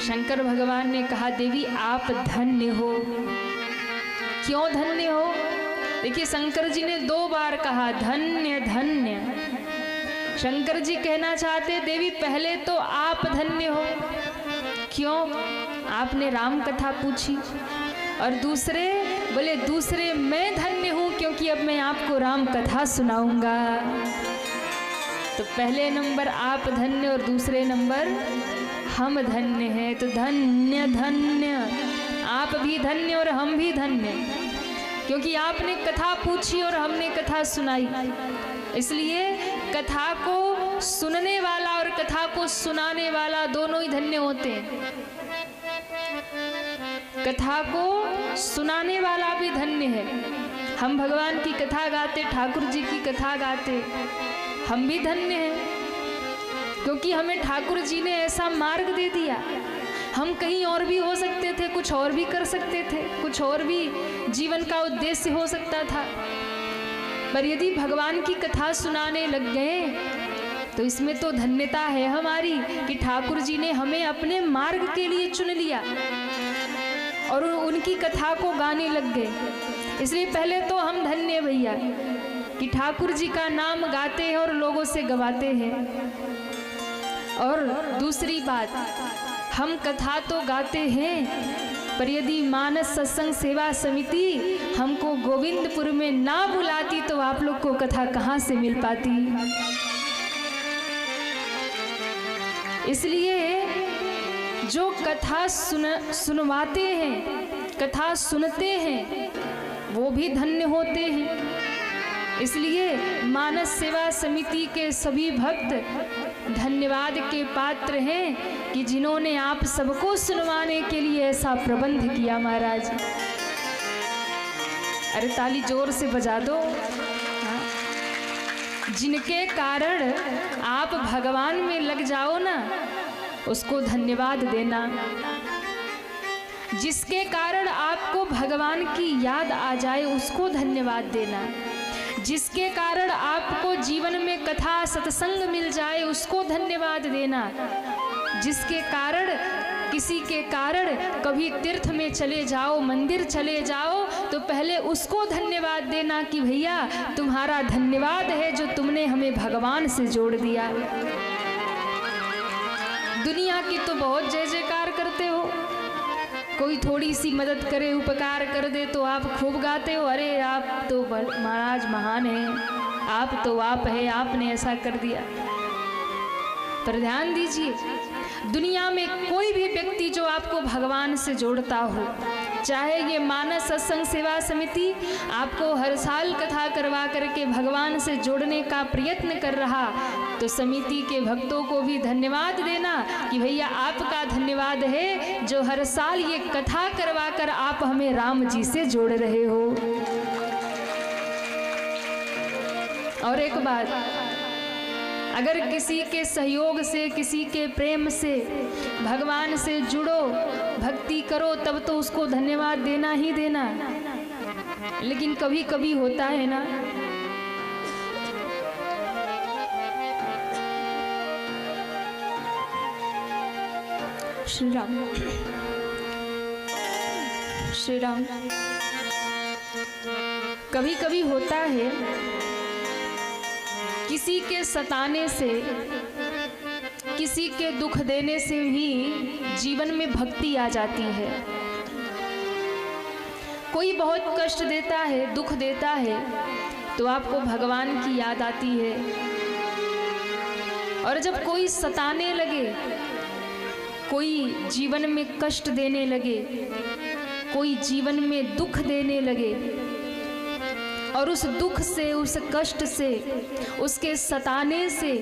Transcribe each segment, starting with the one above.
शंकर भगवान ने कहा देवी आप धन्य हो। क्यों धन्य हो? देखिए शंकर जी ने 2 बार कहा धन्य धन्य। शंकर जी कहना चाहते देवी पहले तो आप धन्य हो। क्यों? आपने राम कथा पूछी। और दूसरे बोले दूसरे मैं धन्य हूँ क्योंकि अब मैं आपको राम कथा सुनाऊंगा। तो पहले नंबर आप धन्य और दूसरे नंबर हम धन्य हैं। तो धन्य धन्य, आप भी धन्य और हम भी धन्य, क्योंकि आपने कथा पूछी और हमने कथा सुनाई। इसलिए कथा को सुनने वाला और कथा को सुनाने वाला दोनों ही धन्य होते हैं। कथा को सुनाने वाला भी धन्य है। हम भगवान की कथा गाते, ठाकुर जी की कथा गाते, हम भी धन्य हैं, क्योंकि हमें ठाकुर जी ने ऐसा मार्ग दे दिया। हम कहीं और भी हो सकते थे, कुछ और भी कर सकते थे, कुछ और भी जीवन का उद्देश्य हो सकता था, पर यदि भगवान की कथा सुनाने लग गए तो इसमें तो धन्यता है हमारी कि ठाकुर जी ने हमें अपने मार्ग के लिए चुन लिया और उनकी कथा को गाने लग गए। इसलिए पहले तो हम धन्य भैया कि ठाकुर जी का नाम गाते हैं और लोगों से गवाते हैं। और दूसरी बात, हम कथा तो गाते हैं, पर यदि मानस सत्संग सेवा समिति हमको गोविंदपुर में ना बुलाती तो आप लोग को कथा कहाँ से मिल पाती। इसलिए जो कथा सुनवाते हैं, कथा सुनते हैं, वो भी धन्य होते हैं। इसलिए मानस सेवा समिति के सभी भक्त धन्यवाद के पात्र हैं कि जिन्होंने आप सबको सुनवाने के लिए ऐसा प्रबंध किया। महाराज अरे ताली जोर से बजा दो। हाँ? जिनके कारण आप भगवान में लग जाओ ना, उसको धन्यवाद देना। जिसके कारण आपको भगवान की याद आ जाए उसको धन्यवाद देना। जिसके कारण आपको जीवन में कथा सत्संग मिल जाए उसको धन्यवाद देना। जिसके कारण किसी के कारण कभी तीर्थ में चले जाओ, मंदिर चले जाओ, तो पहले उसको धन्यवाद देना कि भैया तुम्हारा धन्यवाद है जो तुमने हमें भगवान से जोड़ दिया। दुनिया की तो बहुत जय जयकार करते हो, कोई थोड़ी सी मदद करे, उपकार कर दे तो आप खूब गाते हो, अरे आप तो महाराज महान हैं, आप तो आप है, आपने ऐसा कर दिया। पर ध्यान दीजिए, दुनिया में कोई भी व्यक्ति जो आपको भगवान से जोड़ता हो, चाहे ये मानस सत्संग सेवा समिति आपको हर साल कथा करवा करके भगवान से जोड़ने का प्रयत्न कर रहा, तो समिति के भक्तों को भी धन्यवाद देना कि भैया आपका धन्यवाद है जो हर साल ये कथा करवा कर आप हमें राम जी से जोड़ रहे हो। और एक बात, अगर किसी के सहयोग से, किसी के प्रेम से भगवान से जुड़ो, भक्ति करो, तब तो उसको धन्यवाद देना ही देना। लेकिन कभी कभी होता है ना, श्री राम श्री राम, कभी कभी होता है किसी के सताने से, किसी के दुख देने से भी जीवन में भक्ति आ जाती है। कोई बहुत कष्ट देता है, दुख देता है, तो आपको भगवान की याद आती है। और जब कोई सताने लगे, कोई जीवन में कष्ट देने लगे, कोई जीवन में दुख देने लगे, और उस दुख से, उस कष्ट से, उसके सताने से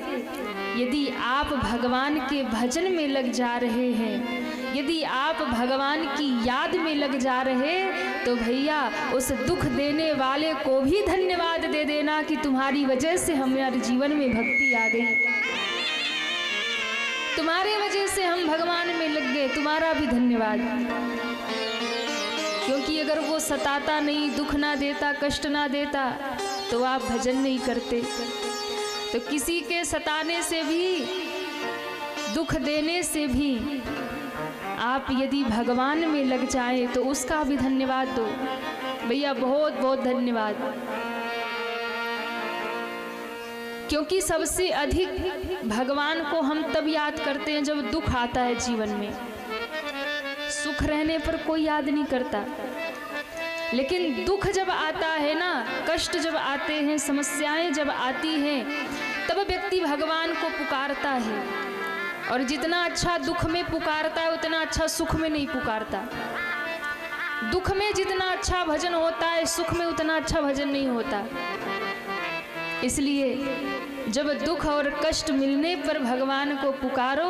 यदि आप भगवान के भजन में लग जा रहे हैं, यदि आप भगवान की याद में लग जा रहे, तो भैया उस दुख देने वाले को भी धन्यवाद दे देना कि तुम्हारी वजह से हमारे जीवन में भक्ति आ गई, तुम्हारे वजह से हम भगवान में लग गए, तुम्हारा भी धन्यवाद। क्योंकि अगर वो सताता नहीं, दुख ना देता, कष्ट ना देता, तो आप भजन नहीं करते। तो किसी के सताने से भी, दुख देने से भी आप यदि भगवान में लग जाए तो उसका भी धन्यवाद दो। भैया बहुत बहुत धन्यवाद, क्योंकि सबसे अधिक भगवान को हम तब याद करते हैं जब दुख आता है जीवन में। सुख रहने पर कोई याद नहीं करता, लेकिन दुख जब आता है ना, कष्ट जब आते हैं, समस्याएं जब आती हैं, तब व्यक्ति भगवान को पुकारता है। और जितना अच्छा दुख में पुकारता है उतना अच्छा सुख में नहीं पुकारता। दुख में जितना अच्छा भजन होता है, सुख में उतना अच्छा भजन नहीं होता। इसलिए जब दुख और कष्ट मिलने पर भगवान को पुकारो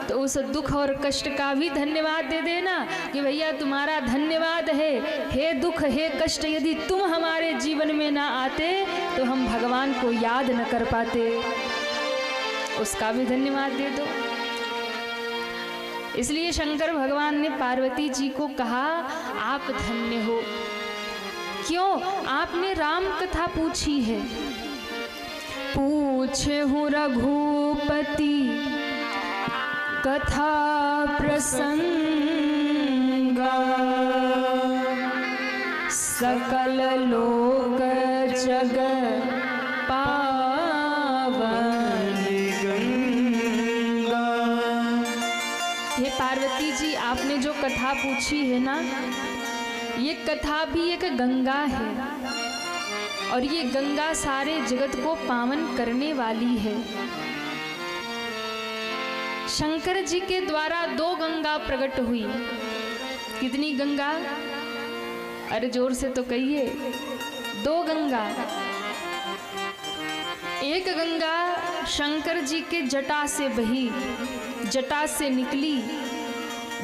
तो उस दुख और कष्ट का भी धन्यवाद दे देना कि भैया तुम्हारा धन्यवाद है। हे दुख हे कष्ट, यदि तुम हमारे जीवन में ना आते तो हम भगवान को याद न कर पाते, उसका भी धन्यवाद दे दो। इसलिए शंकर भगवान ने पार्वती जी को कहा आप धन्य हो। क्यों? आपने राम कथा पूछी है। पूछे हूँ रघुपति कथा प्रसंग, सकल लोक जग पावन गंगा। हे पार्वती जी, आपने जो कथा पूछी है ना, ये कथा भी एक गंगा है और ये गंगा सारे जगत को पावन करने वाली है। शंकर जी के द्वारा दो गंगा प्रकट हुई। कितनी गंगा? अरे जोर से तो कहिए, दो गंगा। एक गंगा शंकर जी के जटा से बही, जटा से निकली,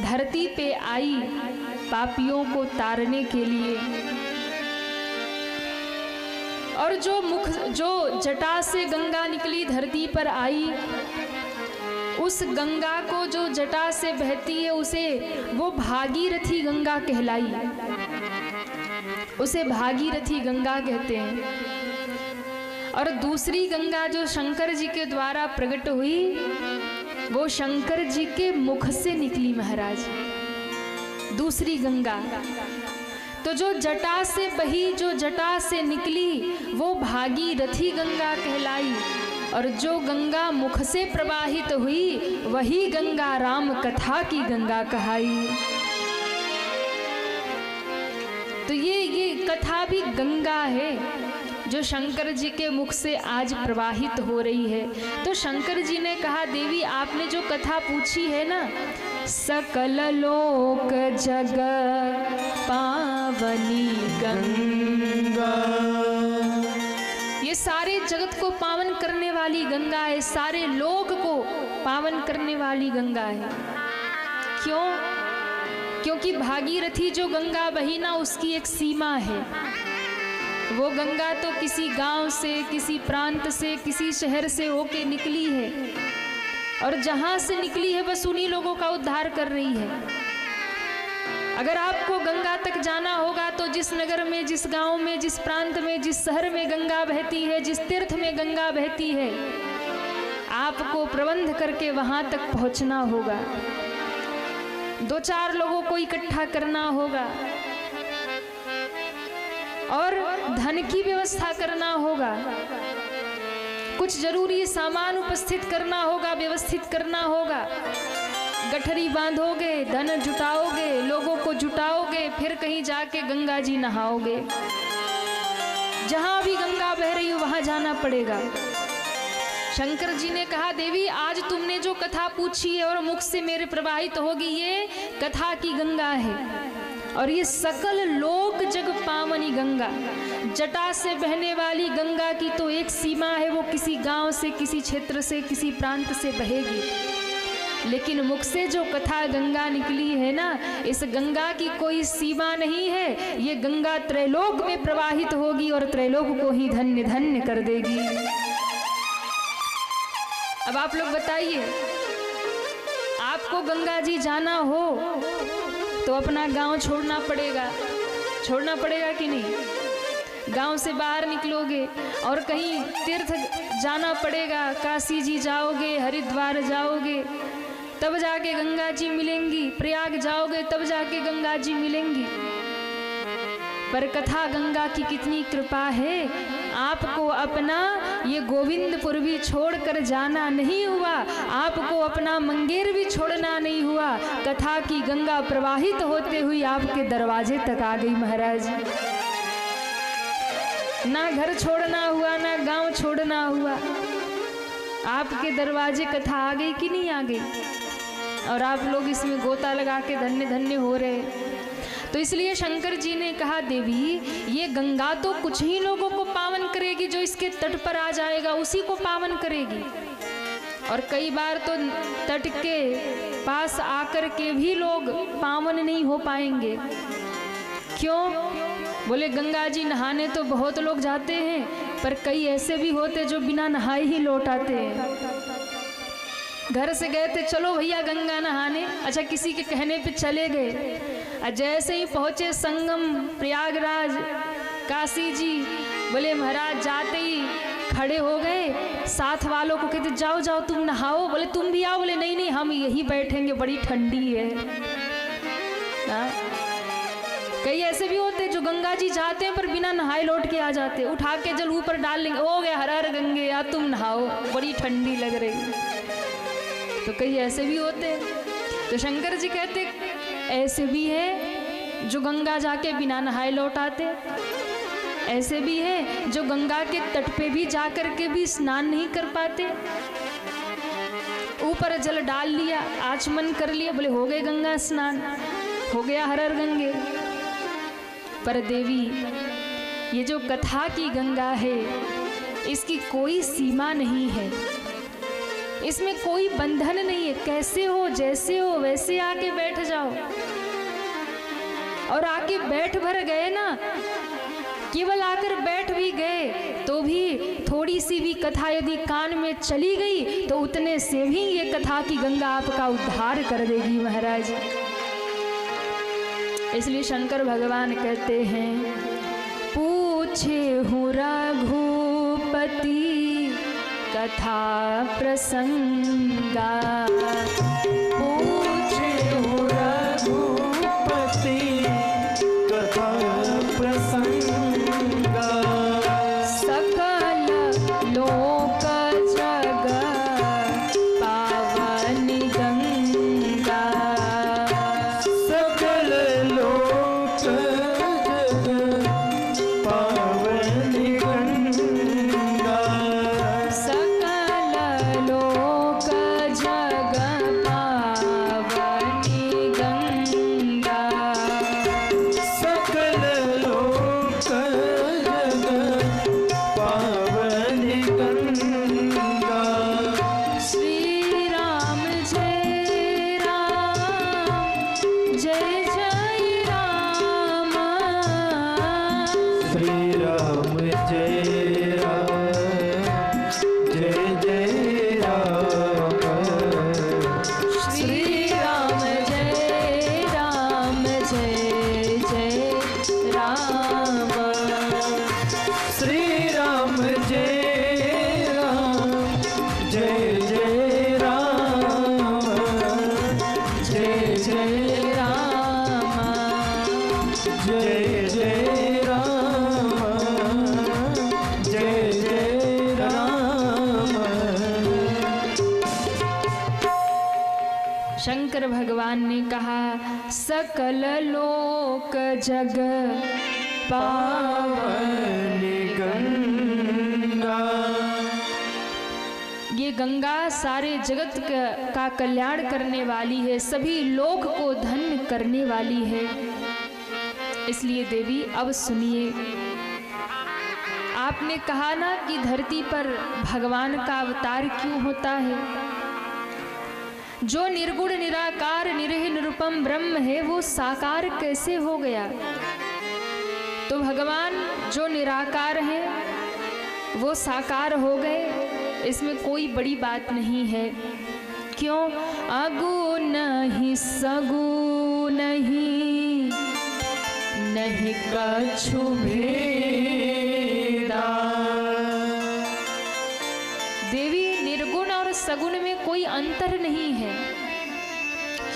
धरती पे आई पापियों को तारने के लिए। और जो जटा से गंगा निकली धरती पर आई, उस गंगा को जो जटा से बहती है उसे वो भागीरथी गंगा कहलाई, उसे भागीरथी गंगा कहते हैं। और दूसरी गंगा जो शंकर जी के द्वारा प्रकट हुई वो शंकर जी के मुख से निकली महाराज, दूसरी गंगा। तो जो जटा से बही, जो जटा से निकली वो भागीरथी गंगा कहलाई, और जो गंगा मुख से प्रवाहित हुई वही गंगा राम कथा की गंगा कहाई। तो ये कथा भी गंगा है जो शंकर जी के मुख से आज प्रवाहित हो रही है। तो शंकर जी ने कहा देवी आपने जो कथा पूछी है ना, सकल लोक जग पावनी गंगा, ये सारे जगत को पावन करने वाली गंगा है, सारे लोक को पावन करने वाली गंगा है। क्यों? क्योंकि भागीरथी जो गंगा बही ना, उसकी एक सीमा है। वो गंगा तो किसी गांव से, किसी प्रांत से, किसी शहर से होके निकली है, और जहां से निकली है बस उन्हीं लोगों का उद्धार कर रही है। अगर आपको गंगा तक जाना होगा तो जिस नगर में, जिस गांव में, जिस प्रांत में, जिस शहर में गंगा बहती है, जिस तीर्थ में गंगा बहती है, आपको प्रबंध करके वहां तक पहुंचना होगा। 2-4 लोगों को इकट्ठा करना होगा और धन की व्यवस्था करना होगा, कुछ जरूरी सामान उपस्थित करना होगा, व्यवस्थित करना होगा। गठरी बांधोगे, धन जुटाओगे, लोगों को जुटाओगे, फिर कहीं जाके गंगा जी नहाओगे। जहां भी गंगा बह रही हो वहां जाना पड़ेगा। शंकर जी ने कहा देवी आज तुमने जो कथा पूछी है और मुख से मेरे प्रवाहित होगी, ये कथा की गंगा है। और ये सकल लोक जग पावनी गंगा, जटा से बहने वाली गंगा की तो एक सीमा है, वो किसी गांव से, किसी क्षेत्र से, किसी प्रांत से बहेगी। लेकिन मुख से जो कथा गंगा निकली है ना, इस गंगा की कोई सीमा नहीं है। ये गंगा त्रैलोक में प्रवाहित होगी और त्रैलोक को ही धन्य धन्य कर देगी। अब आप लोग बताइए, आपको गंगा जी जाना हो तो अपना गांव छोड़ना पड़ेगा कि नहीं? गांव से बाहर निकलोगे और कहीं तीर्थ जाना पड़ेगा, काशी जी जाओगे, हरिद्वार जाओगे, तब जाके गंगा जी मिलेंगी, प्रयाग जाओगे तब जाके गंगा जी मिलेंगी। पर कथा गंगा की कितनी कृपा है, आपको अपना ये गोविंदपुर भी छोड़कर जाना नहीं हुआ, आपको अपना मंगेर भी छोड़ना नहीं हुआ। कथा की गंगा प्रवाहित होते हुए आपके दरवाजे तक आ गई महाराज। ना घर छोड़ना हुआ, ना गांव छोड़ना हुआ, आपके दरवाजे कथा आ गई कि नहीं आ गई। और आप लोग इसमें गोता लगा के धन्य धन्य हो रहे। तो इसलिए शंकर जी ने कहा, देवी ये गंगा तो कुछ ही लोगों को पावन करेगी, जो इसके तट पर आ जाएगा उसी को पावन करेगी। और कई बार तो तट के पास आकर के भी लोग पावन नहीं हो पाएंगे। क्यों? बोले गंगा जी नहाने तो बहुत लोग जाते हैं, पर कई ऐसे भी होते जो बिना नहाए ही लौट आते हैं। घर से गए थे, चलो भैया गंगा नहाने, अच्छा किसी के कहने पे चले गए, और जैसे ही पहुंचे संगम प्रयागराज काशी जी, बोले महाराज जाते ही खड़े हो गए, साथ वालों को कहते जाओ जाओ तुम नहाओ। बोले तुम भी आओ। बोले नहीं नहीं हम यही बैठेंगे, बड़ी ठंडी है। कई ऐसे भी होते जो गंगा जी जाते हैं पर बिना नहाए लौट के आ जाते, उठा के जल ऊपर डाल लेंगे, हो गया हर हर गंगे, या तुम नहाओ बड़ी ठंडी लग रही। तो कई ऐसे भी होते। तो शंकर जी कहते ऐसे भी है जो गंगा जाके बिना नहाए लौट आते, ऐसे भी है जो गंगा के तट पे भी जाकर के भी स्नान नहीं कर पाते। ऊपर जल डाल लिया, आचमन कर लिया, बोले हो गए गंगा स्नान, हो गया हर हर गंगे। पर देवी ये जो कथा की गंगा है इसकी कोई सीमा नहीं है, इसमें कोई बंधन नहीं है। कैसे हो जैसे हो वैसे आके बैठ जाओ। और आके बैठ भर गए ना, केवल आकर बैठ भी गए तो भी थोड़ी सी भी कथा यदि कान में चली गई तो उतने से भी ये कथा की गंगा आपका उद्धार कर देगी महाराज। इसलिए शंकर भगवान कहते हैं, पूछे हूँ रघुपति कथा प्रसंगा, पूछे हूँ रघुपति कथा प्रसंगा, सकल लोक जग पावन गंगा, सकल लोक जग पावन गंगा, सकल लोक जग पावन गंगा, सकल लोक जग पावन गंगा। श्री राम जय राम जय जय राम, श्री राम जय राम जय जय राम, श्री राम जय राम जय जय राम, श्री राम जय राम जय जय राम, जय जय राम जय जय राम, जय जय राम। शंकर भगवान ने कहा, सकल लोक जग पावन गंगा, ये गंगा सारे जगत का कल्याण करने वाली है, सभी लोक को धन्य करने वाली है। इसलिए देवी अब सुनिए, आपने कहा ना कि धरती पर भगवान का अवतार क्यों होता है। जो निर्गुण निराकार निरह निरुपम ब्रह्म है वो साकार कैसे हो गया। तो भगवान जो निराकार है वो साकार हो गए, इसमें कोई बड़ी बात नहीं है। क्यों? अगु नहीं सगु नहीं, नहीं कछु भेदा। देवी निर्गुण और सगुण में कोई अंतर नहीं है।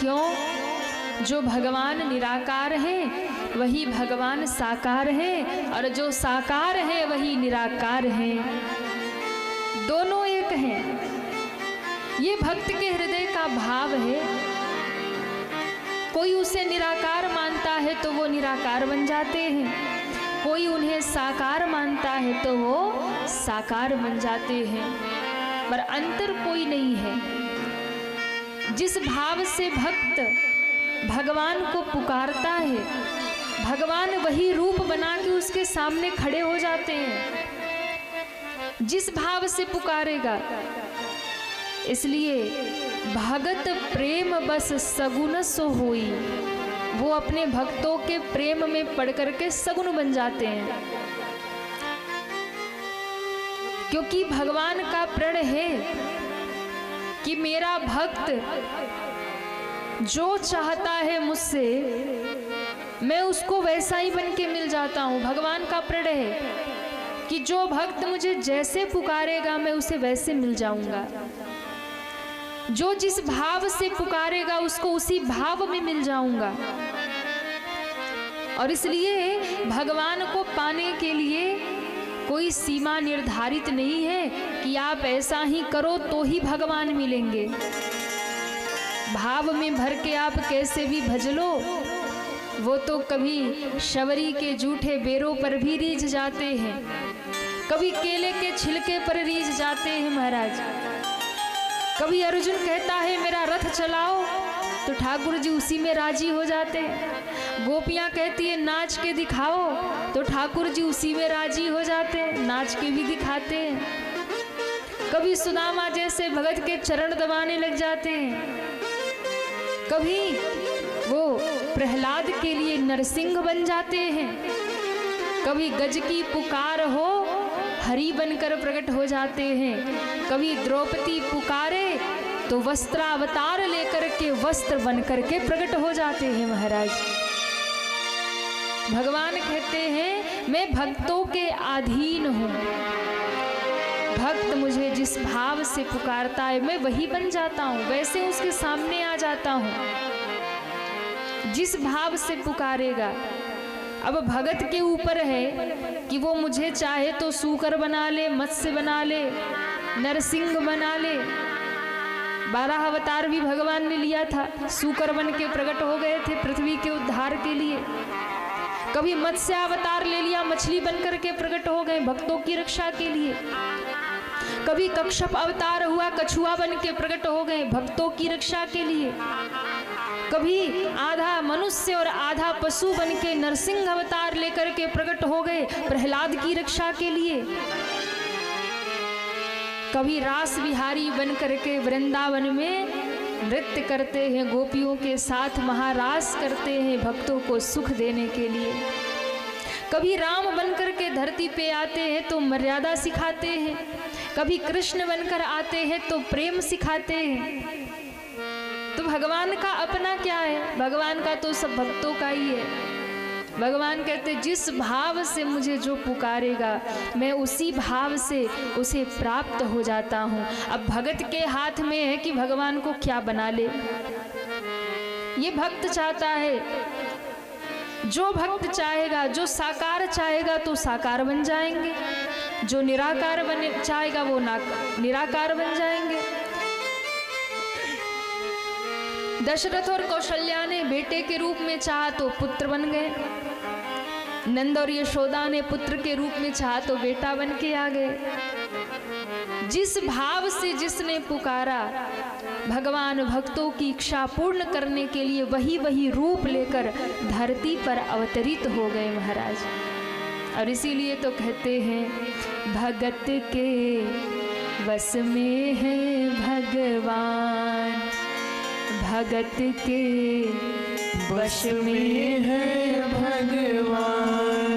क्यों? जो भगवान निराकार हैं वही भगवान साकार हैं, और जो साकार है वही निराकार हैं, दोनों एक हैं। ये भक्त के हृदय का भाव है। कोई उसे निराकार मानता है तो वो निराकार बन जाते हैं, कोई उन्हें साकार मानता है तो वो साकार बन जाते हैं, पर अंतर कोई नहीं है। जिस भाव से भक्त भगवान को पुकारता है, भगवान वही रूप बना के उसके सामने खड़े हो जाते हैं, जिस भाव से पुकारेगा। इसलिए भगत प्रेम बस सगुन सो होई, वो अपने भक्तों के प्रेम में पड़ करके सगुन बन जाते हैं, क्योंकि भगवान का प्रण है कि मेरा भक्त जो चाहता है मुझसे, मैं उसको वैसा ही बन के मिल जाता हूँ। भगवान का प्रण है कि जो भक्त मुझे जैसे पुकारेगा मैं उसे वैसे मिल जाऊंगा। जो जिस भाव से पुकारेगा उसको उसी भाव में मिल जाऊंगा। और इसलिए भगवान को पाने के लिए कोई सीमा निर्धारित नहीं है कि आप ऐसा ही करो तो ही भगवान मिलेंगे। भाव में भर के आप कैसे भी भज लो, वो तो कभी शबरी के जूठे बेरों पर भी रीझ जाते हैं, कभी केले के छिलके पर रीझ जाते हैं महाराज। कभी अर्जुन कहता है मेरा रथ चलाओ, तो ठाकुर जी उसी में राजी हो जाते हैं। गोपियाँ कहती है नाच के दिखाओ, तो ठाकुर जी उसी में राजी हो जाते हैं, नाच के भी दिखाते हैं। कभी सुदामा जैसे भगत के चरण दबाने लग जाते हैं, कभी वो प्रहलाद के लिए नरसिंह बन जाते हैं, कभी गज की पुकार हो हरि बनकर प्रकट हो जाते हैं, कभी द्रौपदी पुकारे तो वस्त्रावतार लेकर के वस्त्र बनकर के प्रकट हो जाते हैं महाराज। भगवान कहते हैं मैं भक्तों के अधीन हूँ, भक्त मुझे जिस भाव से पुकारता है मैं वही बन जाता हूँ, वैसे उसके सामने आ जाता हूँ जिस भाव से पुकारेगा। अब भगत के ऊपर है कि वो मुझे चाहे तो सूकर बना ले, मत्स्य बना ले, नरसिंह बना ले। 12 अवतार भी भगवान ने लिया था, सूकर बन के प्रकट हो गए थे पृथ्वी के उद्धार के लिए। कभी मत्स्य अवतार ले लिया, मछली बनकर के प्रकट हो गए भक्तों की रक्षा के लिए। कभी कच्छप अवतार हुआ, कछुआ बन के प्रकट हो गए भक्तों की रक्षा के लिए। कभी आधा मनुष्य और आधा पशु बन के नरसिंह अवतार लेकर के प्रकट हो गए प्रहलाद की रक्षा के लिए। कभी रास बिहारी बन करके वृंदावन में नृत्य करते हैं, गोपियों के साथ महारास करते हैं भक्तों को सुख देने के लिए। कभी राम बनकर के धरती पे आते हैं तो मर्यादा सिखाते हैं, कभी कृष्ण बनकर आते हैं तो प्रेम सिखाते हैं। तो भगवान का अपना क्या है? भगवान का तो सब भक्तों का ही है। भगवान कहते जिस भाव से मुझे जो पुकारेगा मैं उसी भाव से उसे प्राप्त हो जाता हूँ। अब भगत के हाथ में है कि भगवान को क्या बना ले। ये भक्त चाहता है, जो भक्त चाहेगा, जो साकार चाहेगा तो साकार बन जाएंगे, जो निराकार बने चाहेगा वो निराकार बन जाएंगे। दशरथ और कौशल्या ने बेटे के रूप में चाहा तो पुत्र बन गए, नंद और यशोदा ने पुत्र के रूप में चाहा तो बेटा बन के आ गए। जिस भाव से जिसने पुकारा भगवान भक्तों की इच्छा पूर्ण करने के लिए वही वही रूप लेकर धरती पर अवतरित हो गए महाराज। और इसीलिए तो कहते हैं भगत के बस में है भगवान, भगत के बस में है भगवान,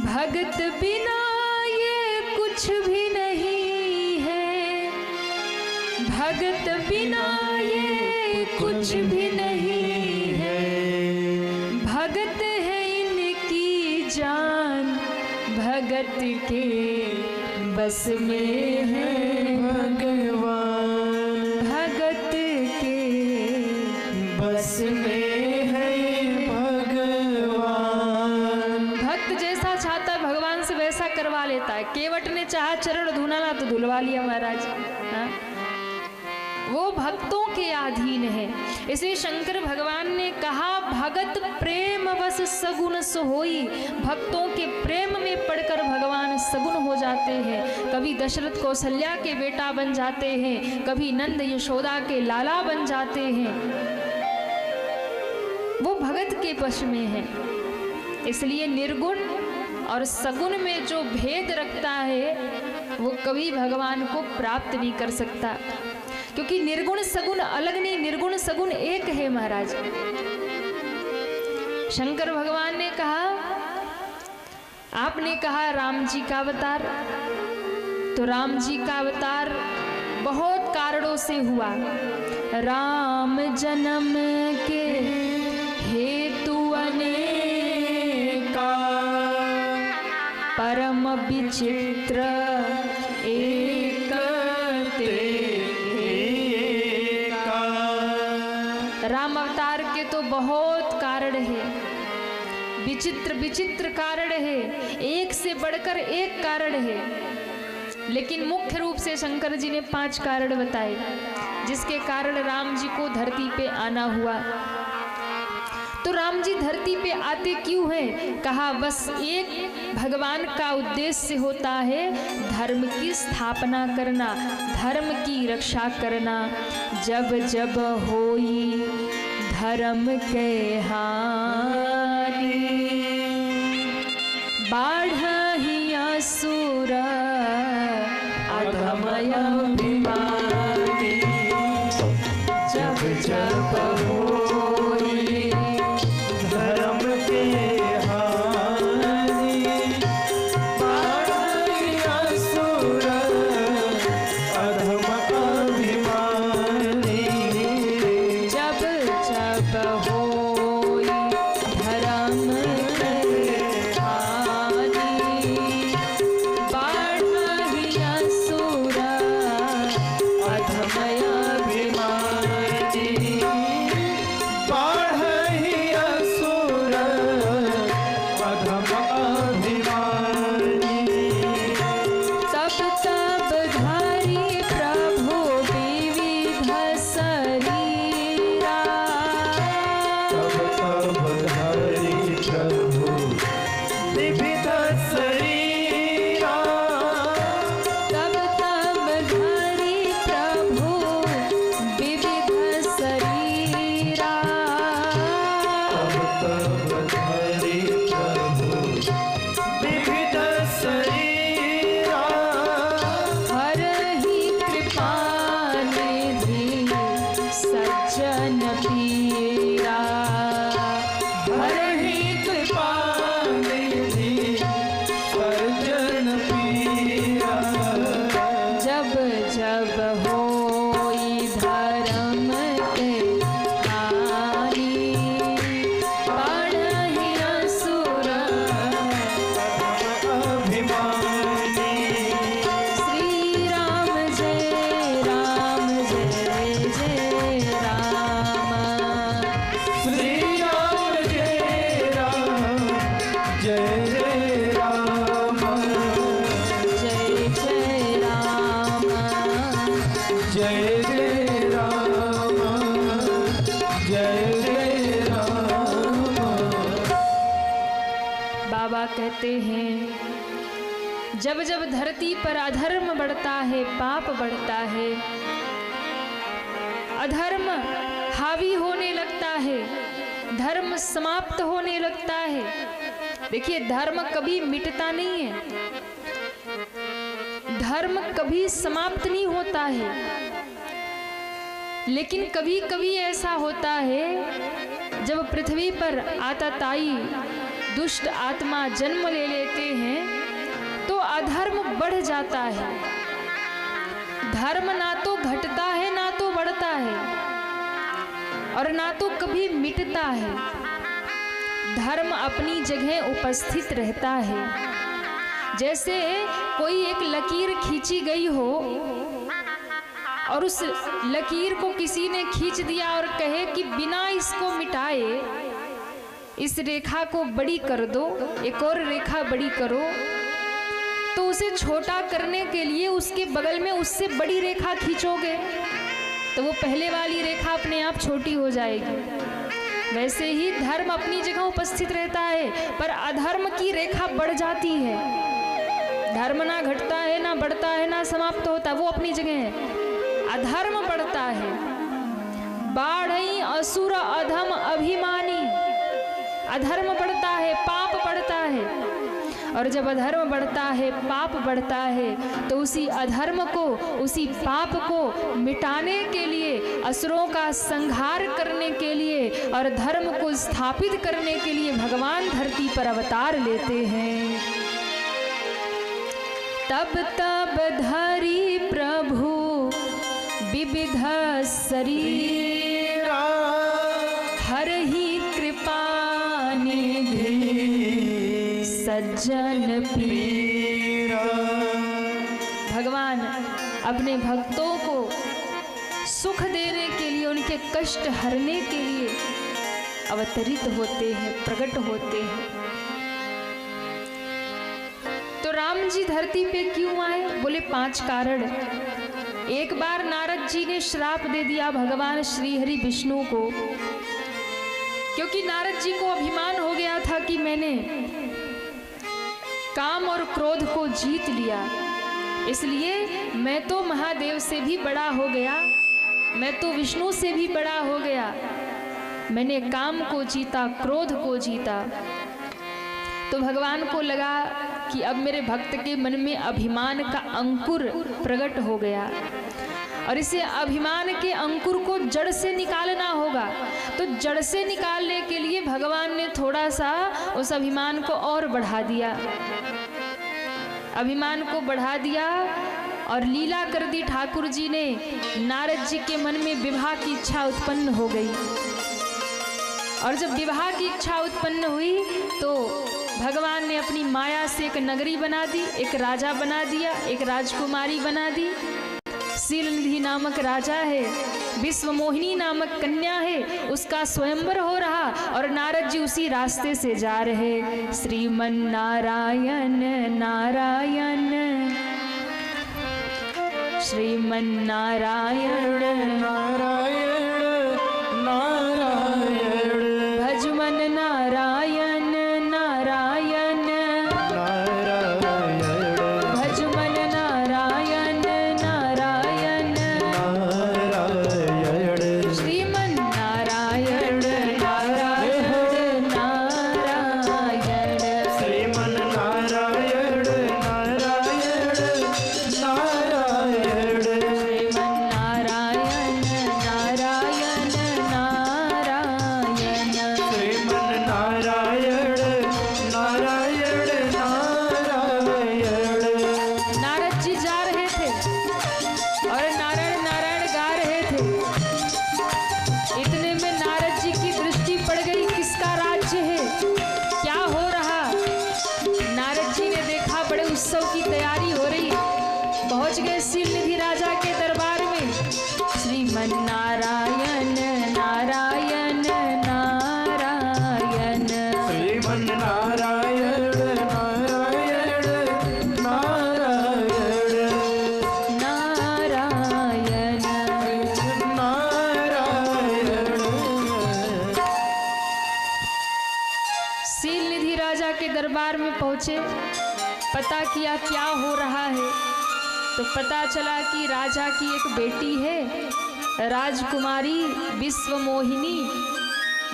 भगत बिना ये कुछ भी नहीं है, भगत बिना ये कुछ भी नहीं है, भगत है इनकी जान, भगत के बस में है भगवान, भगत बस में है भगवान। भक्त जैसा चाहता है भगवान से वैसा करवा लेता है। केवट ने चाहा चरण धुलाना तो धुलवा लिया महाराज। हाँ? वो भक्तों के अधीन है। इसलिए शंकर भगवान ने कहा भगत प्रेम बस सगुन सोई। भक्तों के प्रेम में पड़कर भगवान सगुन हो जाते हैं। कभी दशरथ कौशल्या के बेटा बन जाते हैं, कभी नंद यशोदा के लाला बन जाते हैं। वो भगत के वश में है। इसलिए निर्गुण और सगुण में जो भेद रखता है वो कभी भगवान को प्राप्त नहीं कर सकता, क्योंकि निर्गुण सगुण अलग नहीं, निर्गुण सगुण एक है महाराज। शंकर भगवान ने कहा, आपने कहा राम जी का अवतार, तो राम जी का अवतार बहुत कारणों से हुआ। राम जन्म के हेतु अनेका, परम विचित्र एक राम अवतार के तो बहुत कारण है, विचित्र विचित्र कारण है, एक से बढ़कर एक कारण है। लेकिन मुख्य रूप से शंकर जी ने 5 कारण बताए जिसके कारण राम जी को धरती पे आना हुआ। तो राम जी धरती पे आते क्यों हैं? कहा बस एक भगवान का उद्देश्य होता है धर्म की स्थापना करना, धर्म की रक्षा करना। जब जब होई धर्म के हानि, बाढ़हि असुर अधमय अभिमानी। जब जब होई धर्म के हानि, बाढ़हि असुर अधम अभिमानी। जब जब होई धर्म के हानि, बाढ़हि असुर अधमय अभिमानी। बाढ़हि असुर अधम अभिमानी। तब तब धारी प्रभु विविध शरीरा। तब तब धरि प्रभु विविध शरीरा। तब तब धारी प्रभु विविध शरीरा। तब तब धरि प्रभु विविध शरीरा। हरहि कृपा निधि सज्जन पीरा। हरहि कृपा निधि सज्जन पीरा। जब जब होई धर्म के हानि, बाढ़हि असुर अभिमानी। श्री राम जय राम जय जय राम। श्री राम जय राम जय जय राम। जय जय राम। जय जय राम जय जय राम। बाबा कहते हैं जब जब धरती पर अधर्म बढ़ता है, पाप बढ़ता है, अधर्म हावी होने लगता है, धर्म समाप्त होने लगता है। देखिए धर्म कभी मिटता नहीं है, धर्म कभी समाप्त नहीं होता है। लेकिन कभी कभी ऐसा होता है जब पृथ्वी पर आतताई दुष्ट आत्मा जन्म ले लेते हैं तो अधर्म बढ़ जाता है। धर्म ना तो घटता है ना तो बढ़ता है और ना तो कभी मिटता है। धर्म अपनी जगह उपस्थित रहता है। जैसे कोई एक लकीर खींची गई हो और उस लकीर को किसी ने खींच दिया और कहे कि बिना इसको मिटाए इस रेखा को बड़ी कर दो, एक और रेखा बड़ी करो, तो उसे छोटा करने के लिए उसके बगल में उससे बड़ी रेखा खींचोगे तो वो पहले वाली रेखा अपने आप छोटी हो जाएगी। वैसे ही धर्म अपनी जगह उपस्थित रहता है, पर अधर्म की रेखा बढ़ जाती है। धर्म ना घटता है, ना बढ़ता है, ना समाप्त होता, वो अपनी जगह है। अधर्म बढ़ता है। बाढ़ई असुर अधम अभिमानी, अधर्म बढ़ता है, पाप बढ़ता है। और जब अधर्म बढ़ता है, पाप बढ़ता है, तो उसी अधर्म को, उसी पाप को मिटाने के लिए, असुरों का संहार करने के लिए और धर्म को स्थापित करने के लिए भगवान धरती पर अवतार लेते हैं। तब तब धरी प्रभु विविध शरीर, हरहि कृपा निधि सज्जन पीर। भगवान अपने भक्तों को सुख देने के लिए, उनके कष्ट हरने के लिए अवतरित होते हैं, प्रकट होते हैं। तो राम जी धरती पे क्यों आए? बोले 5 कारण। एक बार नारद जी ने श्राप दे दिया भगवान श्री हरि विष्णु को, क्योंकि नारद जी को अभिमान हो गया था कि मैंने काम और क्रोध को जीत लिया, इसलिए मैं तो महादेव से भी बड़ा हो गया, मैं तो विष्णु से भी बड़ा हो गया। मैंने काम को जीता, क्रोध को जीता। तो भगवान को लगा कि अब मेरे भक्त के मन में अभिमान का अंकुर प्रकट हो गया और इसे अभिमान के अंकुर को जड़ से निकालना होगा। तो जड़ से निकालने के लिए भगवान ने थोड़ा सा उस अभिमान को और बढ़ा दिया, अभिमान को बढ़ा दिया और लीला कर दी ठाकुर जी ने। नारद जी के मन में विवाह की इच्छा उत्पन्न हो गई, और जब विवाह की इच्छा उत्पन्न हुई तो भगवान ने अपनी माया से एक नगरी बना दी, एक राजा बना दिया, एक राजकुमारी बना दी। शीलनिधि नामक राजा है, विश्व मोहिनी नामक कन्या है, उसका स्वयंवर हो रहा और नारद जी उसी रास्ते से जा रहे। श्रीमन नारायण नारायण, श्रीमन नारायण नारायण नारायण, भजमन नारायण नारायण नारायण, भजमन नारायण नारायण, नारायण, श्रीमन नारायण नारायण नारायण, श्रीमन नारायण नारायण नारायण, श्रीमन नारायण नारायण नारायण। श्रीमन नारायण नारायण नारायण। नारद जी जा रहे थे और नारायण नारायण गा रहे थे। इतने में नारद जी की दृष्टि पड़ गई, किसका राज्य है, क्या हो रहा। नारद जी ने देखा बड़े उत्सव की तैयारी हो रही, पहुंच गए शीलनिधि राजा के दरबार में। श्रीमन नारायण नारायण नारायण, श्रीमन नारायण नारायण नारायण, नारायण। नारायण। शीलनिधि राजा के दरबार में पहुंचे, पता किया क्या हो रहा है, तो पता चला कि राजा की एक बेटी है, राजकुमारी विश्व मोहिनी,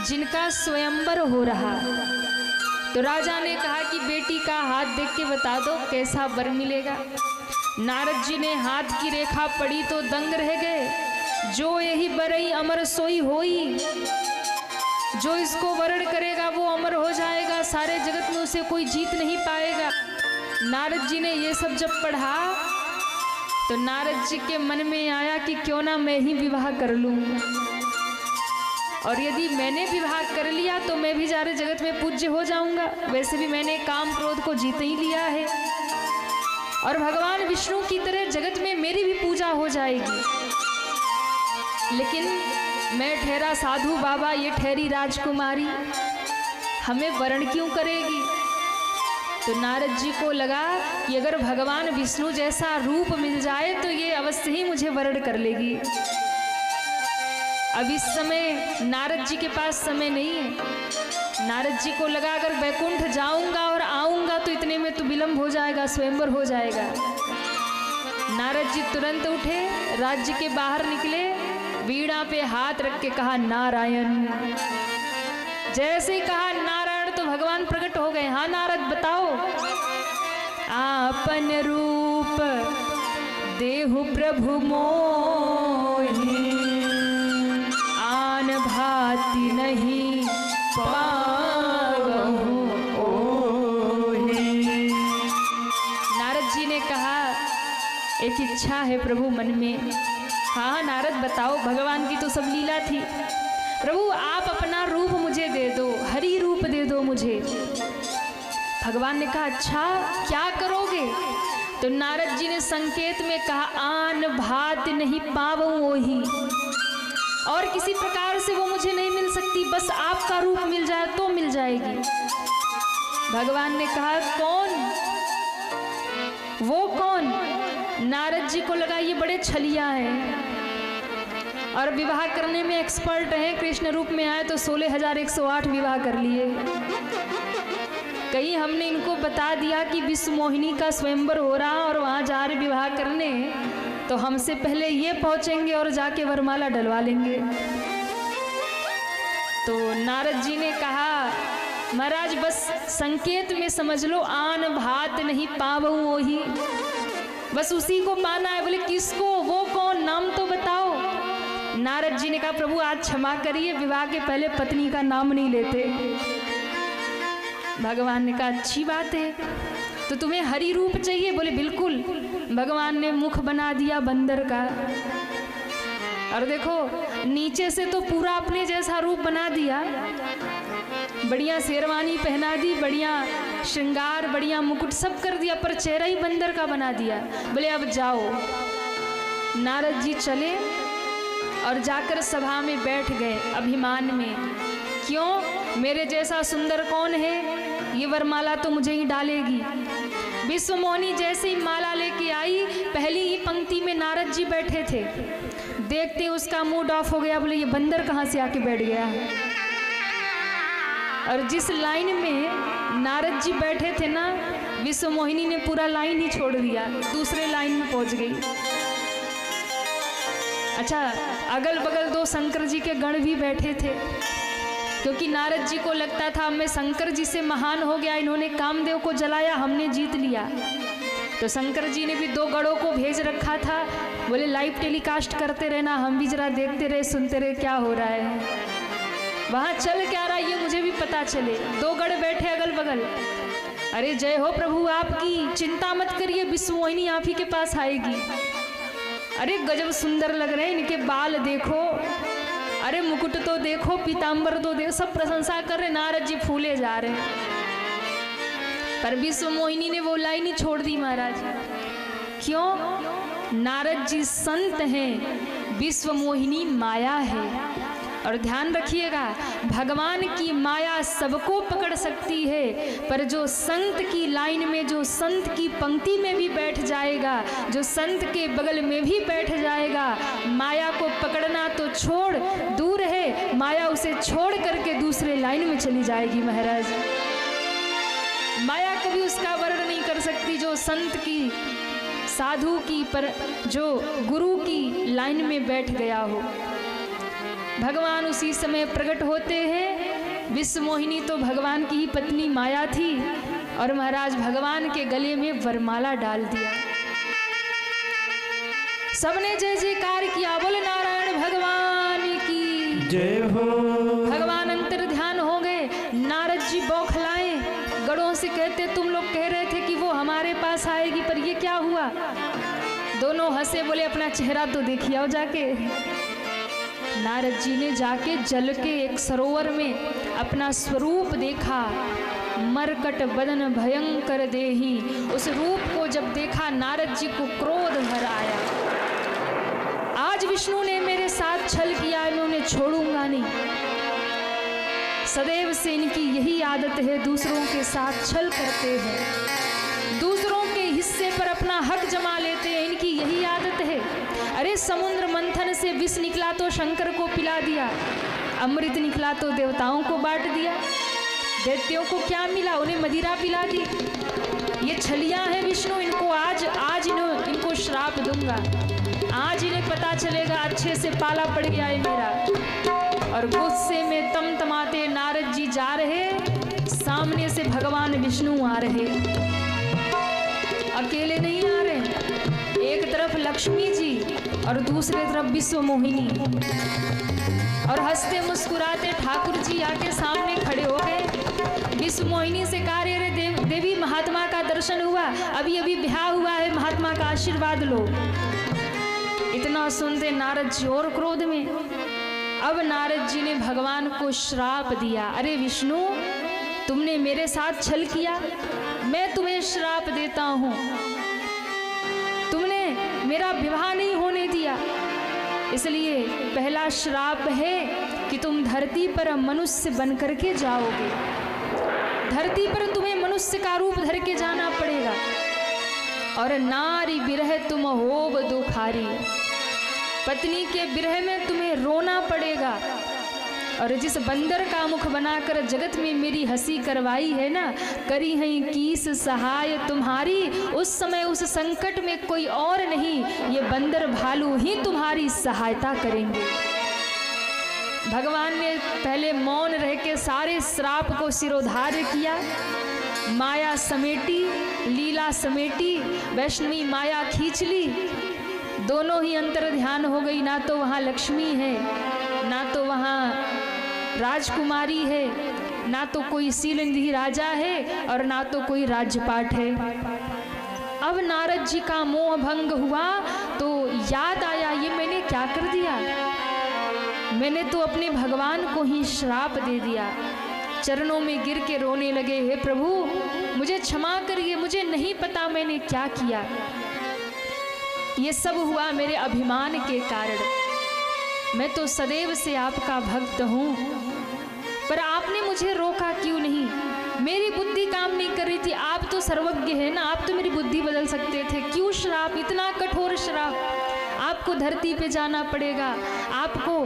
जिनका स्वयंवर हो रहा। तो राजा ने कहा कि बेटी का हाथ देख के बता दो कैसा वर मिलेगा। नारद जी ने हाथ की रेखा पड़ी तो दंग रह गए। जो यही बरई अमर सोई होई, जो इसको वर्ण करेगा वो अमर हो जाएगा, सारे जगत में उसे कोई जीत नहीं पाएगा। नारद जी ने ये सब जब पढ़ा तो नारद जी के मन में आया कि क्यों ना मैं ही विवाह कर लूं, और यदि मैंने विवाह कर लिया तो मैं भी सारे जगत में पूज्य हो जाऊंगा। वैसे भी मैंने काम क्रोध को जीत ही लिया है। और भगवान विष्णु की तरह जगत में मेरी भी पूजा हो जाएगी। लेकिन मैं ठहरा साधु बाबा, ये ठहरी राजकुमारी, हमें वरण क्यों करेगी? तो नारद जी को लगा कि अगर भगवान विष्णु जैसा रूप मिल जाए तो ये अवश्य ही मुझे वरण कर लेगी। अब इस समय नारद जी के पास समय नहीं है। नारद जी को लगा अगर वैकुंठ जाऊंगा और आऊंगा तो इतने में तो विलंब हो जाएगा, स्वयंवर हो जाएगा। नारद जी तुरंत उठे, राज्य के बाहर निकले, वीणा पे हाथ रख के कहा नारायण। जैसे ही कहा नारायण तो भगवान प्रकट हो गए। हाँ नारद बताओ। आपन रूप देहु प्रभु मोहि, आन भाति नहीं पावहु ओहि। नारद जी ने कहा एक इच्छा है प्रभु मन में। हाँ नारद बताओ। भगवान की तो सब लीला थी। प्रभु आप अपना रूप मुझे दे दो, हरि रूप दे दो मुझे। भगवान ने कहा अच्छा क्या करोगे? तो नारद जी ने संकेत में कहा आन भात नहीं पावऊं ओहि, और किसी प्रकार से वो मुझे नहीं मिल सकती, बस आपका रूप मिल जाए तो मिल जाएगी। भगवान ने कहा कौन? वो कौन? नारद जी को लगा ये बड़े छलिया हैं और विवाह करने में एक्सपर्ट हैं। कृष्ण रूप में आए तो 16,108 विवाह कर लिए। कहीं हमने इनको बता दिया कि विश्व मोहिनी का स्वयंवर हो रहा और वहाँ जा रहे विवाह करने, तो हमसे पहले ये पहुँचेंगे और जाके वरमाला डलवा लेंगे। तो नारद जी ने कहा महाराज बस संकेत में समझ लो, आन भात नहीं पावऊं ओहि, बस उसी को माना है। बोले किसको? वो कौन? नाम तो बताओ। नारद जी ने कहा प्रभु आज क्षमा करिए, विवाह के पहले पत्नी का नाम नहीं लेते। भगवान ने कहा अच्छी बात है, तो तुम्हें हरि रूप चाहिए? बोले बिल्कुल। भगवान ने मुख बना दिया बंदर का, और देखो नीचे से तो पूरा अपने जैसा रूप बना दिया, बढ़िया शेरवानी पहना दी, बढ़िया श्रृंगार, बढ़िया मुकुट सब कर दिया, पर चेहरा ही बंदर का बना दिया। बोले अब जाओ। नारद जी चले और जाकर सभा में बैठ गए अभिमान में। क्यों? मेरे जैसा सुंदर कौन है? ये वरमाला तो मुझे ही डालेगी। विश्व मोहिनी जैसे ही माला लेके आई, पहली ही पंक्ति में नारद जी बैठे थे। देखते ही उसका मूड ऑफ हो गया। बोले ये बंदर कहाँ से आके बैठ गया है? और जिस लाइन में नारद जी बैठे थे ना, विश्व मोहिनी ने पूरा लाइन ही छोड़ दिया, दूसरे लाइन में पहुंच गई। अच्छा, अगल बगल दो शंकर जी के गण भी बैठे थे, क्योंकि नारद जी को लगता था मैं शंकर जी से महान हो गया, इन्होंने कामदेव को जलाया, हमने जीत लिया। तो शंकर जी ने भी दो गणों को भेज रखा था। बोले लाइव टेलीकास्ट करते रहना, हम भी जरा देखते रहे, सुनते रहे क्या हो रहा है, वहाँ चल क्या रहा है ये मुझे भी पता चले। दो गण बैठे अगल बगल। अरे जय हो प्रभु आपकी, चिंता मत करिए, विश्व मोहिनी आप ही के पास आएगी। अरे गजब सुंदर लग रहे हैं, इनके बाल देखो, अरे मुकुट तो देखो, पीताम्बर तो देखो, सब प्रशंसा कर रहे। नारद जी फूले जा रहे हैं, पर विश्व मोहिनी ने वो लाइन ही छोड़ दी महाराज। क्यों? नारद जी संत हैं, विश्व मोहिनी माया है। और ध्यान रखिएगा, भगवान की माया सबको पकड़ सकती है, पर जो संत की लाइन में, जो संत की पंक्ति में भी बैठ जाएगा, जो संत के बगल में भी बैठ जाएगा, माया को पकड़ना तो छोड़, दूर है, माया उसे छोड़ करके दूसरे लाइन में चली जाएगी महाराज। माया कभी उसका वर्ण नहीं कर सकती जो संत की, साधु की, पर जो गुरु की लाइन में बैठ गया हो। भगवान उसी समय प्रकट होते हैं। विश्व मोहिनी तो भगवान की ही पत्नी माया थी, और महाराज भगवान के गले में वरमाला डाल दिया। सबने जय जयकार किया, बोले नारायण भगवान की जय हो। भगवान अंतर ध्यान हो गए। नारद जी बौखलाए, गणों से कहते तुम लोग कह रहे थे कि वो हमारे पास आएगी, पर ये क्या हुआ? दोनों हंसे, बोले अपना चेहरा तो देखिए आओ जाके। नारद जी ने जाके जल के एक सरोवर में अपना स्वरूप देखा। मरकट बदन भयंकर देही, उस रूप को जब देखा नारद जी को क्रोध भर आया। आज विष्णु ने मेरे साथ छल किया, मैं उन्हें छोड़ूंगा नहीं। सदैव से इनकी यही आदत है, दूसरों के साथ छल करते हैं, दूसरों के हिस्से पर अपना हक जमा लेते हैं, इनकी यही आदत है। अरे समुद्र मंथन से विष निकला तो शंकर को पिला दिया, अमृत निकला तो देवताओं को बांट दिया। दैत्यों को क्या मिला? उन्हें मदिरा पिला दी। ये छलियां हैं विष्णु, इनको आज इनको श्राप दूंगा। आज इन्हें पता चलेगा अच्छे से पाला पड़ गया है मेरा। और गुस्से में तमतमाते नारद जी जा रहे, सामने से भगवान विष्णु आ रहे। अकेले नहीं आ रहे, एक तरफ लक्ष्मी जी और दूसरे तरफ विश्व मोहिनी। और हंसते मुस्कुराते ठाकुर जी आके सामने खड़े हो गए। विश्व मोहिनी से कहा, रे देवी महात्मा का दर्शन हुआ, अभी अभी ब्याह हुआ है, महात्मा का आशीर्वाद लो। इतना सुनते नारद जी और क्रोध में। अब नारद जी ने भगवान को श्राप दिया, अरे विष्णु तुमने मेरे साथ छल किया, मैं तुम्हें श्राप देता हूं। तुमने मेरा विवाह नहीं होने दिया, इसलिए पहला श्राप है कि तुम धरती पर मनुष्य बन करके जाओगे। धरती पर तुम्हें मनुष्य का रूप धर के जाना पड़ेगा। और नारी बिरह तुम होब दुखारी, पत्नी के बिरह में तुम्हें रोना पड़ेगा। और जिस बंदर का मुख बनाकर जगत में मेरी हंसी करवाई है ना, करी है कीस सहाय तुम्हारी, उस समय उस संकट में कोई और नहीं, ये बंदर भालू ही तुम्हारी सहायता करेंगे। भगवान ने पहले मौन रह के सारे श्राप को सिरोधार्य किया। माया समेटी, लीला समेटी, वैष्णवी माया खींच ली। दोनों ही अंतर ध्यान हो गई, ना तो वहाँ लक्ष्मी है, ना तो वहाँ राजकुमारी है, ना तो कोई सीलनिधि राजा है और ना तो कोई राज्यपाट है। अब नारद जी का मोह भंग हुआ तो याद आया, ये मैंने क्या कर दिया, मैंने तो अपने भगवान को ही श्राप दे दिया। चरणों में गिर के रोने लगे, हे प्रभु मुझे क्षमा करिए, मुझे नहीं पता मैंने क्या किया। ये सब हुआ मेरे अभिमान के कारण। मैं तो सदैव से आपका भक्त हूँ, पर आपने मुझे रोका क्यों नहीं? मेरी बुद्धि काम नहीं कर रही थी, आप तो सर्वज्ञ हैं ना, आप तो मेरी बुद्धि बदल सकते थे। क्यों श्राप, इतना कठोर श्राप? आपको धरती पे जाना पड़ेगा, आपको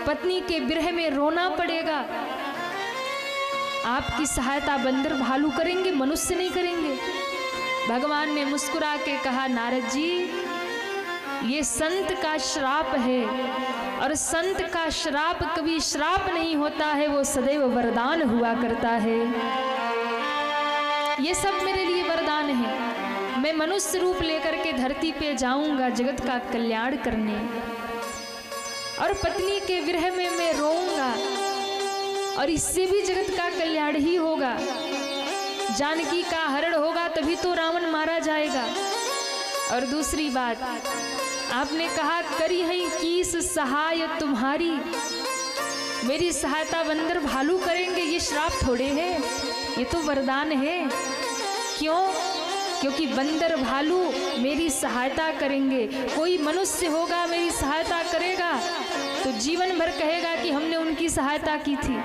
पत्नी के विरह में रोना पड़ेगा। आपकी सहायता बंदर भालू करेंगे, मनुष्य नहीं करेंगे। भगवान ने मुस्कुरा के कहा, नारद जी ये संत का श्राप है, और संत का श्राप कभी श्राप नहीं होता है, वो सदैव वरदान हुआ करता है। ये सब मेरे लिए वरदान है। मैं मनुष्य रूप लेकर के धरती पे जाऊंगा जगत का कल्याण करने, और पत्नी के विरह में मैं रोऊंगा, और इससे भी जगत का कल्याण ही होगा। जानकी का हरण होगा तभी तो रावण मारा जाएगा। और दूसरी बात, आपने कहा करी है कीस सहाय तुम्हारी, मेरी सहायता बंदर भालू करेंगे, ये श्राप थोड़े है, ये तो वरदान है। क्यों? क्योंकि बंदर भालू मेरी सहायता करेंगे। कोई मनुष्य होगा मेरी सहायता करेगा तो जीवन भर कहेगा कि हमने उनकी सहायता की थी,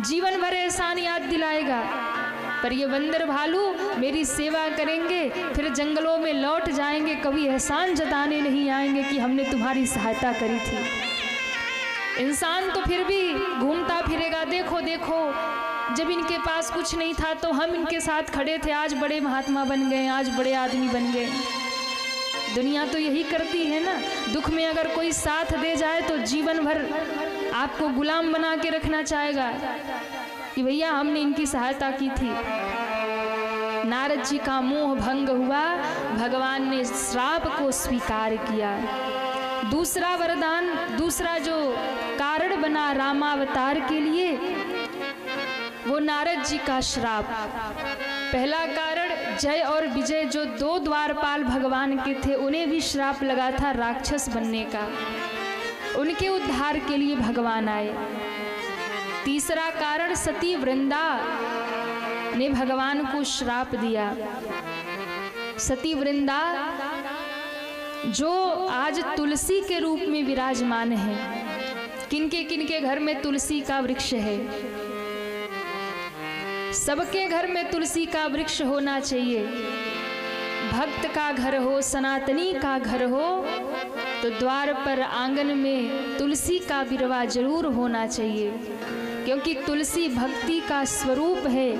जीवन भर एहसान याद दिलाएगा। पर ये बंदर भालू मेरी सेवा करेंगे, फिर जंगलों में लौट जाएंगे, कभी एहसान जताने नहीं आएंगे कि हमने तुम्हारी सहायता करी थी। इंसान तो फिर भी घूमता फिरेगा, देखो देखो जब इनके पास कुछ नहीं था तो हम इनके साथ खड़े थे, आज बड़े महात्मा बन गए, आज बड़े आदमी बन गए। दुनिया तो यही करती है ना, दुख में अगर कोई साथ दे जाए तो जीवन भर आपको गुलाम बना के रखना चाहेगा कि भैया हमने इनकी सहायता की थी। नारद जी का मोह भंग हुआ, भगवान ने श्राप को स्वीकार किया। दूसरा वरदान, दूसरा जो कारण बना रामावतार के लिए, वो नारद जी का श्राप। पहला कारण, जय और विजय जो दो द्वारपाल भगवान के थे, उन्हें भी श्राप लगा था राक्षस बनने का। उनके उद्धार के लिए भगवान आए। तीसरा कारण, सती वृंदा ने भगवान को श्राप दिया। सती वृंदा जो आज तुलसी के रूप में विराजमान है, किनके घर में तुलसी का वृक्ष है? सबके घर में तुलसी का वृक्ष होना चाहिए। भक्त का घर हो, सनातनी का घर हो, तो द्वार पर आंगन में तुलसी का बिरवा जरूर होना चाहिए, क्योंकि तुलसी भक्ति का स्वरूप है।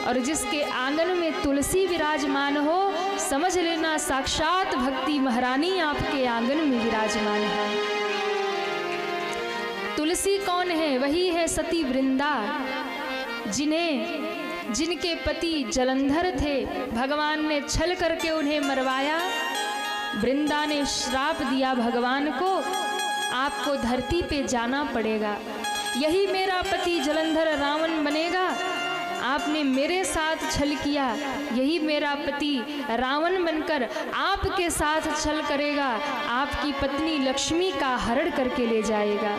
और जिसके आंगन में तुलसी विराजमान हो, समझ लेना साक्षात भक्ति महारानी आपके आंगन में विराजमान है। तुलसी कौन है? वही है सती वृंदा, जिनके पति जलंधर थे। भगवान ने छल करके उन्हें मरवाया। वृंदा ने श्राप दिया भगवान को, आपको धरती पे जाना पड़ेगा, यही मेरा पति जलंधर रावण बनेगा। आपने मेरे साथ छल किया, यही मेरा पति रावण बनकर आपके साथ छल करेगा, आपकी पत्नी लक्ष्मी का हरण करके ले जाएगा।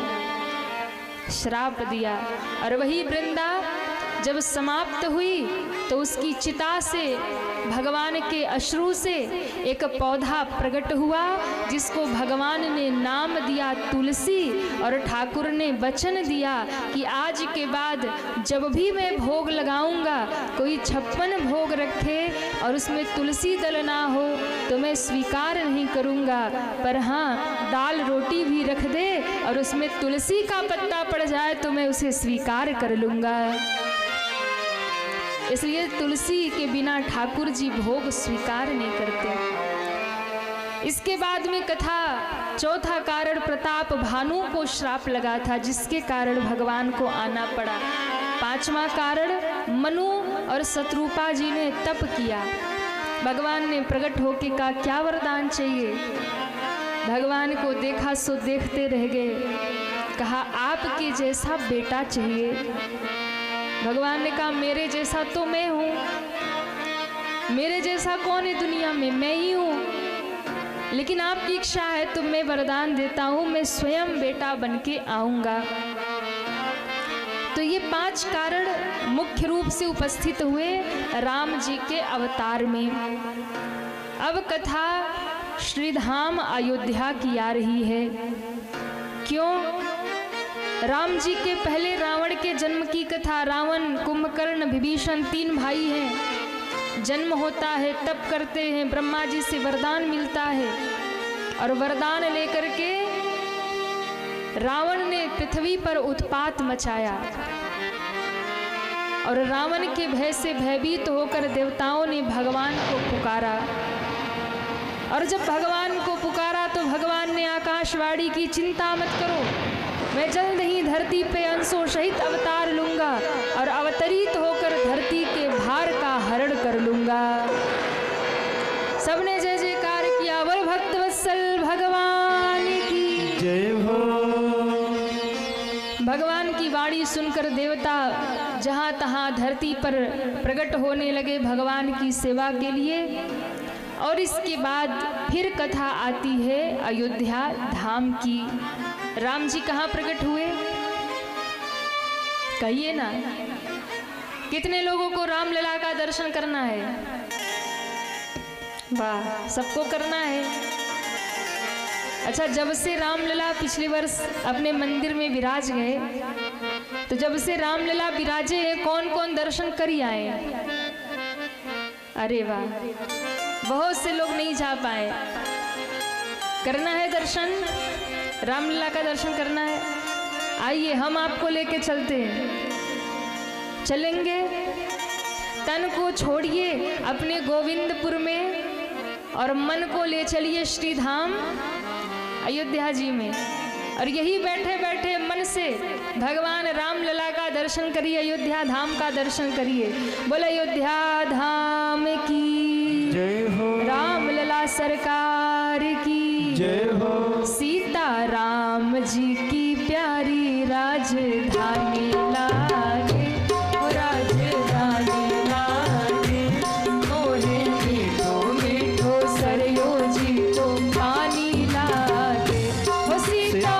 श्राप दिया। और वही वृंदा जब समाप्त हुई तो उसकी चिता से भगवान के अश्रु से एक पौधा प्रकट हुआ, जिसको भगवान ने नाम दिया तुलसी। और ठाकुर ने वचन दिया कि आज के बाद जब भी मैं भोग लगाऊंगा, कोई 56 भोग रखे और उसमें तुलसी दल ना हो तो मैं स्वीकार नहीं करूंगा, पर हाँ दाल रोटी भी रख दे और उसमें तुलसी का पत्ता पड़ जाए तो मैं उसे स्वीकार कर लूंगा। इसलिए तुलसी के बिना ठाकुर जी भोग स्वीकार नहीं करते। इसके बाद में कथा, चौथा कारण, प्रताप भानु को श्राप लगा था, जिसके कारण भगवान को आना पड़ा। पांचवा कारण, मनु और शत्रुपा जी ने तप किया। भगवान ने प्रकट होके कहा क्या वरदान चाहिए? भगवान को देखा सो देखते रह गए। कहा आपके जैसा बेटा चाहिए। भगवान ने कहा मेरे जैसा तो मैं हूँ, मेरे जैसा कौन है दुनिया में? मैं ही हूँ। लेकिन आपकी इच्छा है तो मैं वरदान देता हूँ, मैं स्वयं बेटा बन के आऊँगा। तो ये 5 कारण मुख्य रूप से उपस्थित हुए राम जी के अवतार में। अब कथा श्रीधाम अयोध्या की आ रही है। क्यों? राम जी के पहले रावण के जन्म की कथा। रावण, कुंभकर्ण, विभीषण 3 भाई हैं। जन्म होता है, तप करते हैं, ब्रह्मा जी से वरदान मिलता है और वरदान लेकर के रावण ने पृथ्वी पर उत्पात मचाया और रावण के भय से भयभीत होकर देवताओं ने भगवान को पुकारा। और जब भगवान को पुकारा तो भगवान ने आकाशवाणी की, चिंता मत करो, मैं जल्द ही धरती पे अंशों सहित अवतार लूंगा और अवतरित होकर धरती के भार का हरण कर लूंगा। सबने जय जयकार किया। बोल भक्त वत्सल भगवान की जय हो। भगवान की वाणी सुनकर देवता जहां तहां धरती पर प्रकट होने लगे भगवान की सेवा के लिए। और इसके बाद फिर कथा आती है अयोध्या धाम की। राम जी कहाँ प्रकट हुए? कहिए ना, कितने लोगों को रामलला का दर्शन करना है? वाह, सबको करना है। अच्छा, जब से रामलला पिछले वर्ष अपने मंदिर में विराज गए, तो जब से रामलला विराजे हैं, कौन कौन दर्शन कर आए? अरे वाह, बहुत से लोग नहीं जा पाए। करना है दर्शन, रामलला का दर्शन करना है। आइए हम आपको लेके चलते हैं। चलेंगे, तन को छोड़िए अपने गोविंदपुर में और मन को ले चलिए श्रीधाम अयोध्या जी में। और यही बैठे बैठे मन से भगवान रामलला का दर्शन करिए, अयोध्या धाम का दर्शन करिए। बोले अयोध्या धाम की जय हो। रामलला सरकार की जय हो। सीता राम जी की प्यारी राजधानी लागे, राजधानी लागे। मोहे मीठो मीठो सरयू जी को पानी लागे। वो सीता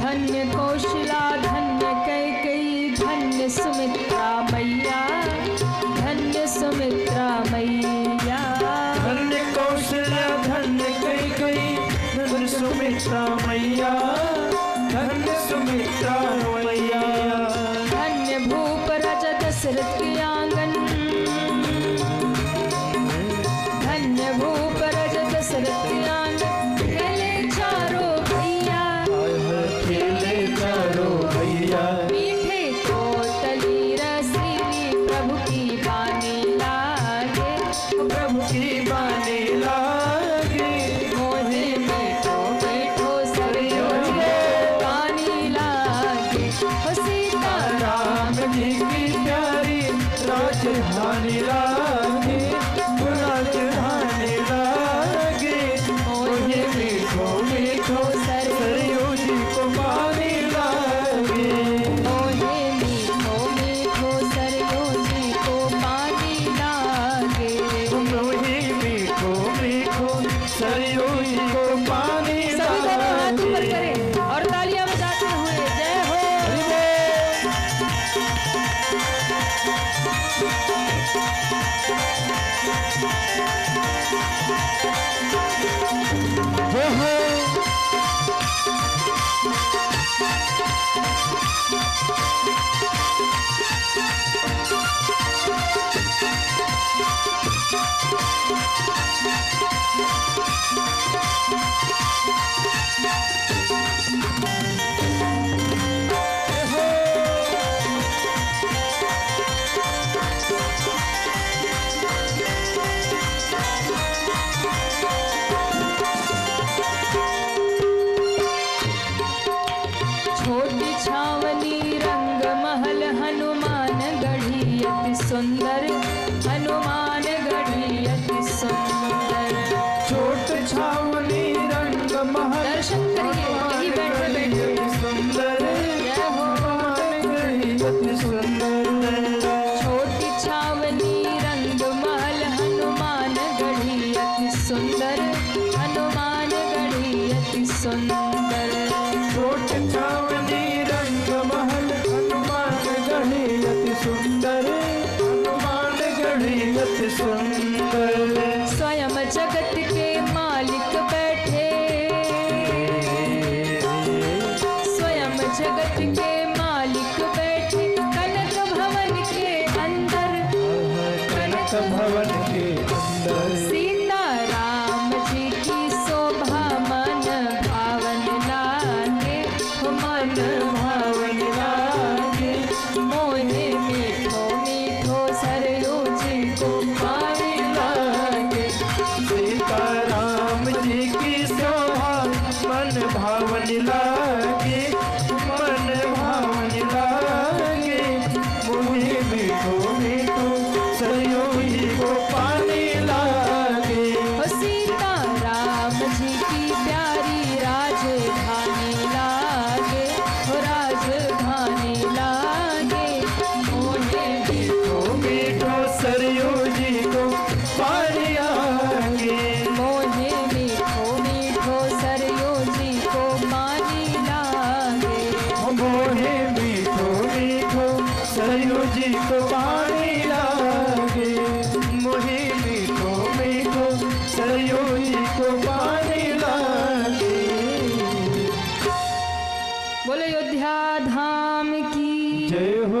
धन्य कौशला धन्य कैकेयी धन्य सुमित्रा मैया, धन्य सुमित्रा मैया। धन्य कौशल्या धन्य कैकेयी धन्य सुमित्रा मैया, धन्य सुमित्रा मैया। धन्य भूप राजा दशरथ के आंगन, धन्य भूप राजा दशरथ के आंगन, खेले चारों भैया, खेले चारों भैया। मीठे कोटली रसीली प्रभु की बानी लागे, प्रभु की बानी लागे, मोहे मीठो मीठो सरयू जी पानी लागे। हो सीता राम जी की प्यारी राजधानी लागे, राजधानी लागे। मोहे मीठो मीठो सरयू सरयू जी को पानी लागे, मोहे मीठो मीठो सरयू जी को पानी लागे। मोहे मीठो मीठो सरयू जी को पानी सभी दोनों हाथ ऊपर लागे। करें और तालियां बजाते हुए जय हो। छोटी छावनी रंग महल हनुमान गढ़ी अति सुंदर, हनुमान गढ़ी अति सुंदर। छोट छावनी रंग महल, दर्शन करिए यही बैठे बैठे। सुंदर जय हो। अति सुंदर। छोटी छावनी रंग महल हनुमान गढ़ी अति सुंदर, हनुमान गढ़ी अति सुंदर। छोट छावनी रंग महल हनुमान गढ़ी अति सुंदर, हनुमान गढ़ी अति सुंदर। स्वयं जगत के मालिक बैठे, स्वयं जगत के मालिक बैठे, कनक भवन के अंदर, कनक भवन के अंदर। सीता राम जी की शोभा मन भावन लागे, मन भावन लागे। मोहे मीठो मीठो सरयू जी को पानी लागे। सीता राम जी की शोभा मन भावन लागे, मन भावन लागे। मुझे मीठो मीठो सरयू जी को पानी लागे। हो सीता राम जी की प्यारी राजधानी लागे, हो राजधानी लागे। मोहे मीठो मीठो सरयू जी को पानी लागे, मोहे मीठो मीठो सरयू जी को पानी लागे। मोहे मीठो मीठो सरयू जी को पानी लागे। मोहे मीठो मीठो सरयू जी को पानी लागे। बोलो अयोध्या धाम की जय हो।